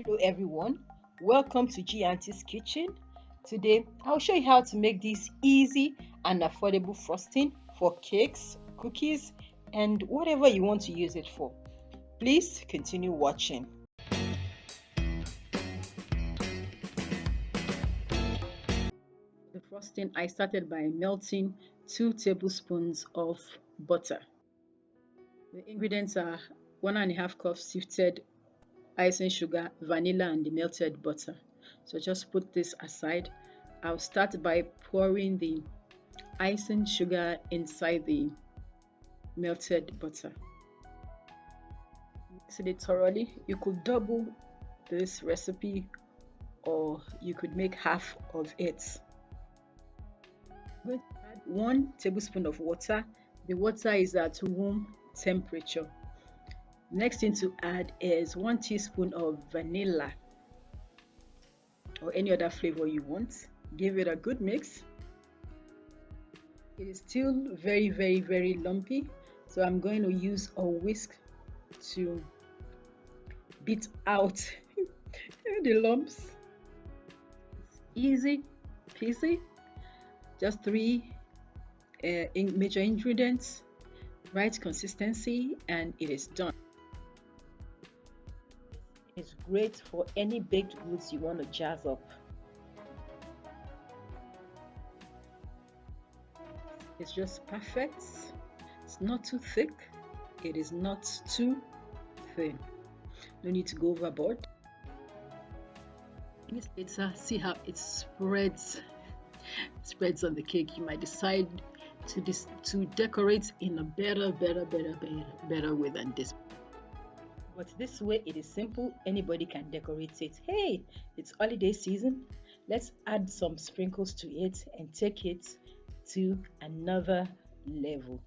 Hello everyone, welcome to G Auntie's Kitchen. Today I'll show you how to make this easy and affordable frosting for cakes, cookies, and whatever you want to use it for. Please continue watching. The frosting, I started by melting 2 tablespoons of butter. The ingredients are 1.5 cups sifted icing sugar, vanilla, and the melted butter. So just put this aside. I'll start by pouring the icing sugar inside the melted butter. Mix it thoroughly. You could double this recipe or you could make half of it. I'm going to add 1 tablespoon of water. The water is at room temperature. Next thing to add is 1 teaspoon of vanilla or any other flavor you want. Give it a good mix. It is still very lumpy, so I'm going to use a whisk to beat out the lumps. It's easy peasy. Just 3 major ingredients, right consistency, and it is done. It's great for any baked goods you want to jazz up. It's just perfect. It's not too thick. It is not too thin. No need to go overboard. Minutes later, see how it spreads on the cake. You might decide to decorate in a better way than this. But this way it is simple. Anybody can decorate it. Hey, it's holiday season. Let's add some sprinkles to it and take it to another level.